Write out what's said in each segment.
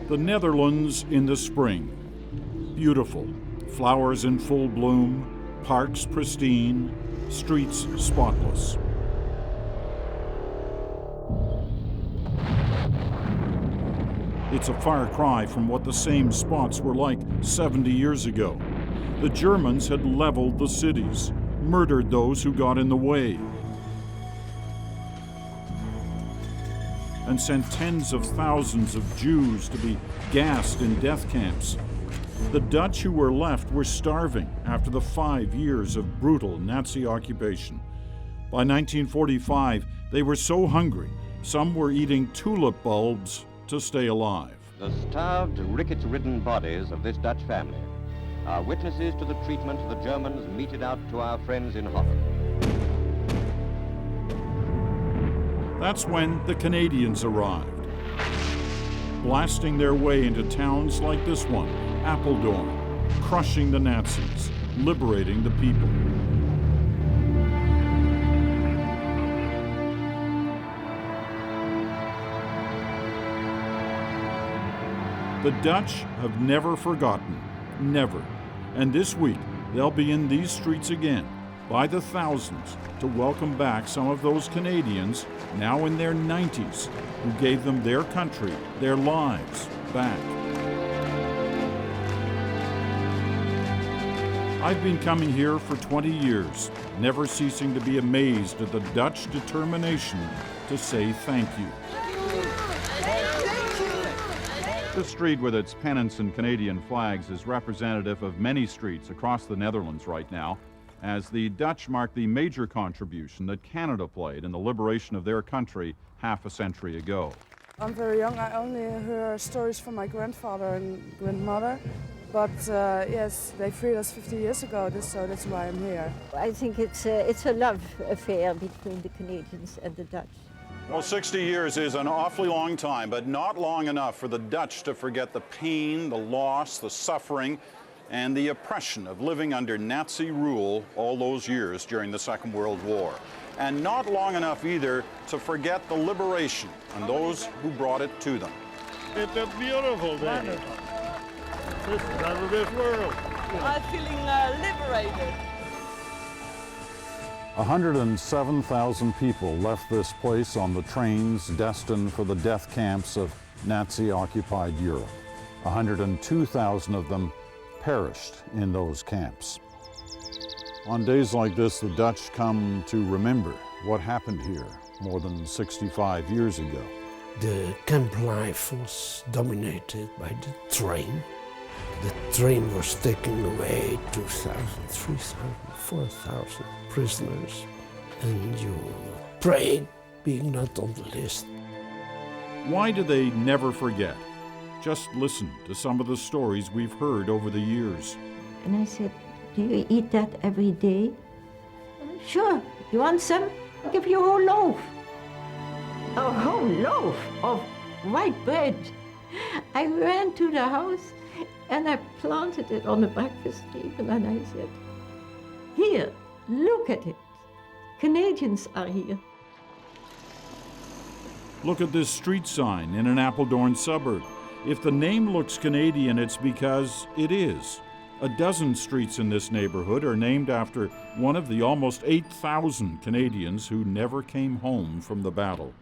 The Netherlands in the spring. Beautiful. Flowers in full bloom, parks pristine, streets spotless. It's a far cry from what the same spots were like 70 years ago. The Germans had leveled the cities, murdered those who got in the way, and sent tens of thousands of Jews to be gassed in death camps. The Dutch who were left were starving after the 5 years of brutal Nazi occupation. By 1945, they were so hungry, some were eating tulip bulbs to stay alive. The starved, rickets-ridden bodies of this Dutch family are witnesses to the treatment the Germans meted out to our friends in Holland. That's when the Canadians arrived, blasting their way into towns like this one, Apeldoorn, crushing the Nazis, liberating the people. The Dutch have never forgotten, never. And this week, they'll be in these streets again, by the thousands, to welcome back some of those Canadians, now in their 90s, who gave them their country, their lives back. I've been coming here for 20 years, never ceasing to be amazed at the Dutch determination to say thank you. This street with its pennants and Canadian flags is representative of many streets across the Netherlands right now, as the Dutch mark the major contribution that Canada played in the liberation of their country half a century ago. I'm very young. I only heard stories from my grandfather and grandmother. But yes, they freed us 50 years ago, so that's why I'm here. I think it's a love affair between the Canadians and the Dutch. Well, 60 years is an awfully long time, but not long enough for the Dutch to forget the pain, the loss, the suffering, and the oppression of living under Nazi rule all those years during the Second World War. And not long enough either to forget the liberation and those who brought it to them. It's a beautiful day. This is out of this world. I'm feeling liberated. 107,000 people left this place on the trains destined for the death camps of Nazi-occupied Europe. 102,000 of them perished in those camps. On days like this, the Dutch come to remember what happened here more than 65 years ago. The camp life was dominated by the train. The train was taking away 2,000, 3,000, 4,000 prisoners, and you prayed being not on the list. Why do they never forget? Just listen to some of the stories we've heard over the years. And I said, do you eat that every day? Sure. You want some? I'll give you a whole loaf. A whole loaf of white bread. I ran to the house and I planted it on the breakfast table and I said, here, look at it. Canadians are here. Look at this street sign in an Apeldoorn suburb. If the name looks Canadian, it's because it is. A dozen streets in this neighborhood are named after one of the almost 8,000 Canadians who never came home from the battle.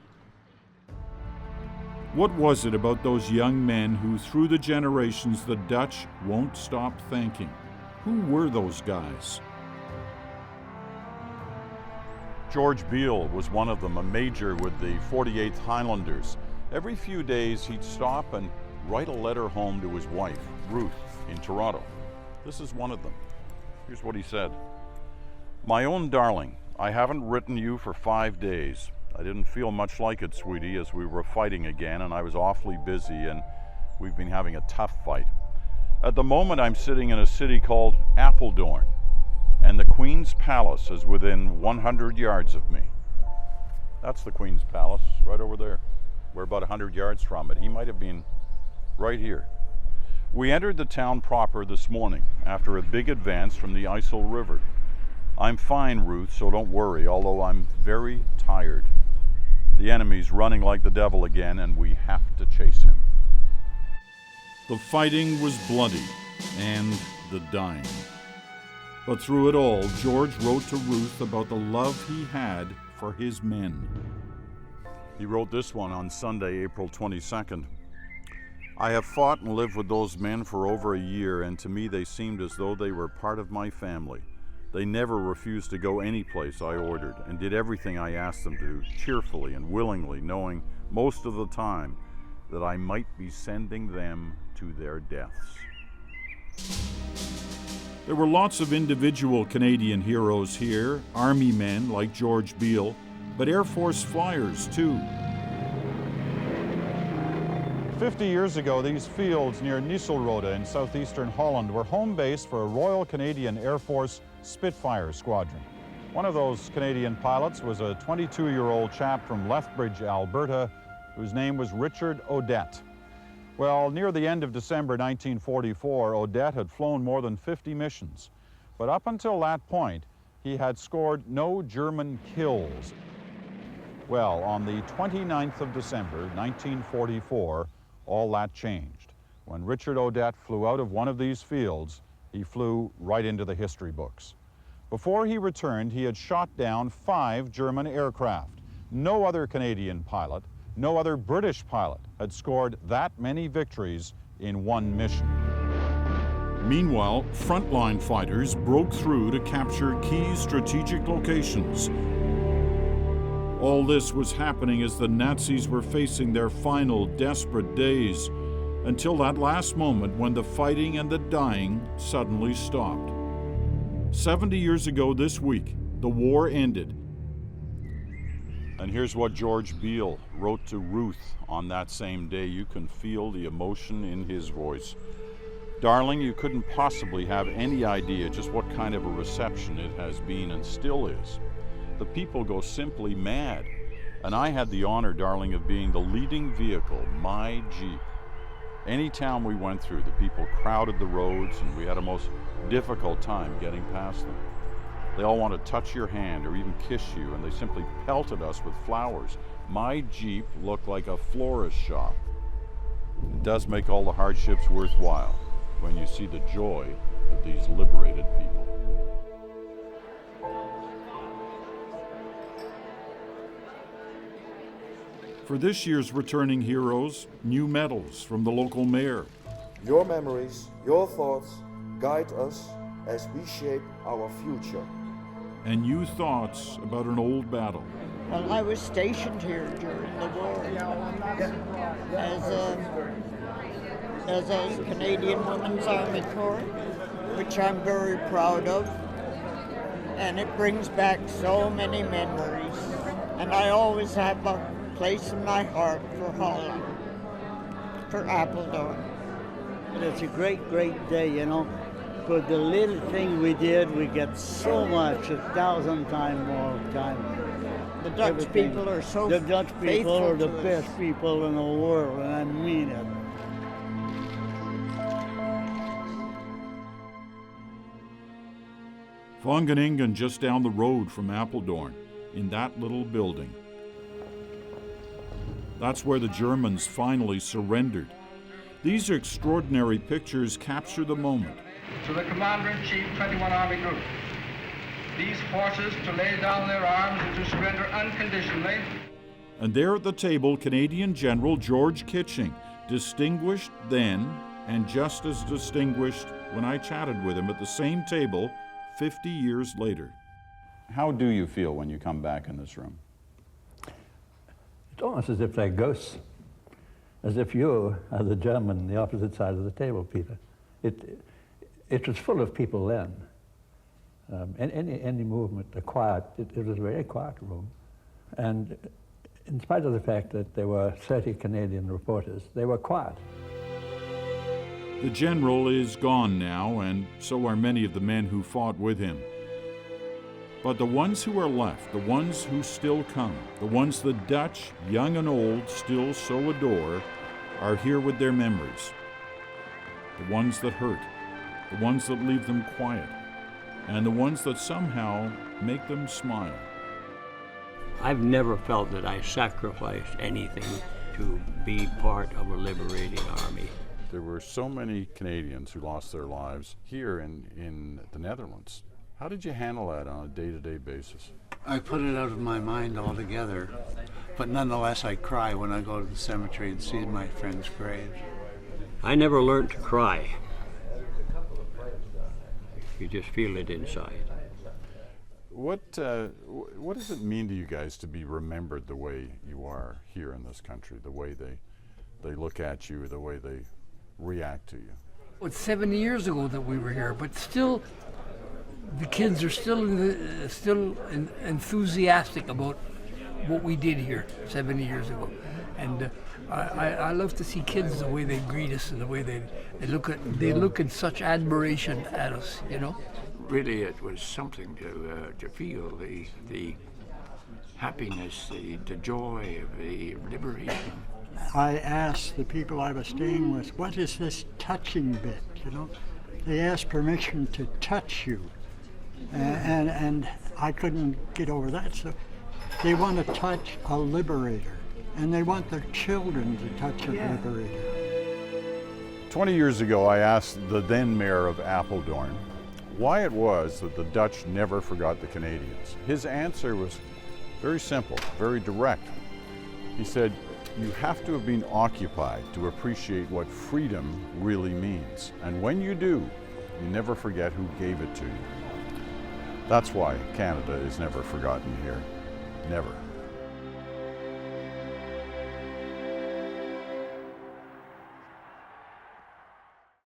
What was it about those young men who, through the generations, the Dutch won't stop thanking? Who were those guys? George Beale was one of them, a major with the 48th Highlanders. Every few days he'd stop and write a letter home to his wife, Ruth, in Toronto. This is one of them. Here's what he said. My own darling, I haven't written you for 5 days. I didn't feel much like it, sweetie, as we were fighting again, and I was awfully busy, and we've been having a tough fight. At the moment, I'm sitting in a city called Apeldoorn, and the Queen's Palace is within 100 yards of me. That's the Queen's Palace, right over there. We're about 100 yards from it. He might have been right here. We entered the town proper this morning after a big advance from the Isle River. I'm fine, Ruth, so don't worry, although I'm very tired. The enemy's running like the devil again, and we have to chase him. The fighting was bloody, and the dying. But through it all, George wrote to Ruth about the love he had for his men. He wrote this one on Sunday, April 22nd. I have fought and lived with those men for over a year, and to me they seemed as though they were part of my family. They never refused to go any place I ordered, and did everything I asked them to, cheerfully and willingly, knowing most of the time that I might be sending them to their deaths. There were lots of individual Canadian heroes here, Army men like George Beale, but Air Force flyers too. 50 years ago, these fields near Nistelrode in southeastern Holland were home base for a Royal Canadian Air Force Spitfire squadron. One of those Canadian pilots was a 22-year-old chap from Lethbridge, Alberta, whose name was Richard Odette. Well, near the end of December 1944, Odette had flown more than 50 missions. But up until that point, he had scored no German kills. Well, on the 29th of December, 1944, all that changed. When Richard Odette flew out of one of these fields, he flew right into the history books. Before he returned, he had shot down 5 German aircraft. No other Canadian pilot, no other British pilot had scored that many victories in one mission. Meanwhile, frontline fighters broke through to capture key strategic locations. All this was happening as the Nazis were facing their final desperate days, until that last moment when the fighting and the dying suddenly stopped. 70 years ago this week, the war ended. And here's what George Beale wrote to Ruth on that same day. You can feel the emotion in his voice. Darling, you couldn't possibly have any idea just what kind of a reception it has been and still is. The people go simply mad. And I had the honor, darling, of being the leading vehicle, my Jeep. Any town we went through, the people crowded the roads, and we had a most difficult time getting past them. They all want to touch your hand or even kiss you, and they simply pelted us with flowers. My Jeep looked like a florist shop. It does make all the hardships worthwhile when you see the joy of these liberated people. For this year's returning heroes, new medals from the local mayor. Your memories, your thoughts guide us as we shape our future. And new thoughts about an old battle. Well, I was stationed here during the war as a Canadian Women's Army Corps, which I'm very proud of. And it brings back so many memories. And I always have a place in my heart for Holland, for Apeldoorn. And it's a great, great day, you know. For the little thing we did, we get so much, 1,000 times more time. The Dutch people are so The Dutch people are the faithful to best us. people in the world, and I mean it. Wangeningen just down the road from Apeldoorn, in that little building. That's where the Germans finally surrendered. These extraordinary pictures capture the moment. To the Commander-in-Chief, 21 Army Group. These forces to lay down their arms and to surrender unconditionally. And there at the table, Canadian General George Kitching, distinguished then and just as distinguished when I chatted with him at the same table 50 years later. How do you feel when you come back in this room? It's almost as if they're ghosts, as if you are the German on the opposite side of the table, Peter. It was full of people then. Any movement, it was a very quiet room. And in spite of the fact that there were 30 Canadian reporters, they were quiet. The general is gone now, and so are many of the men who fought with him. But the ones who are left, the ones who still come, the ones the Dutch, young and old, still so adore, are here with their memories. The ones that hurt, the ones that leave them quiet, and the ones that somehow make them smile. I've never felt that I sacrificed anything to be part of a liberating army. There were so many Canadians who lost their lives here in the Netherlands. How did you handle that on a day-to-day basis? I put it out of my mind altogether, but nonetheless I cry when I go to the cemetery and see my friends' graves. I never learned to cry. You just feel it inside. What does it mean to you guys to be remembered the way you are here in this country, the way they look at you, the way they react to you? It's 70 years ago that we were here, but still, the kids are still enthusiastic about what we did here 70 years ago, and I love to see kids the way they greet us and the way they look in such admiration at us, you know. Really, it was something to feel the happiness, the joy of the liberation. I asked the people I was staying with, what is this touching bit, you know? They asked permission to touch you, and I couldn't get over that, so they want to touch a liberator, and they want their children to touch a liberator. 20 years ago, I asked the then mayor of Apeldoorn why it was that the Dutch never forgot the Canadians. His answer was very simple, very direct. He said, you have to have been occupied to appreciate what freedom really means. And when you do, you never forget who gave it to you. That's why Canada is never forgotten here. Never.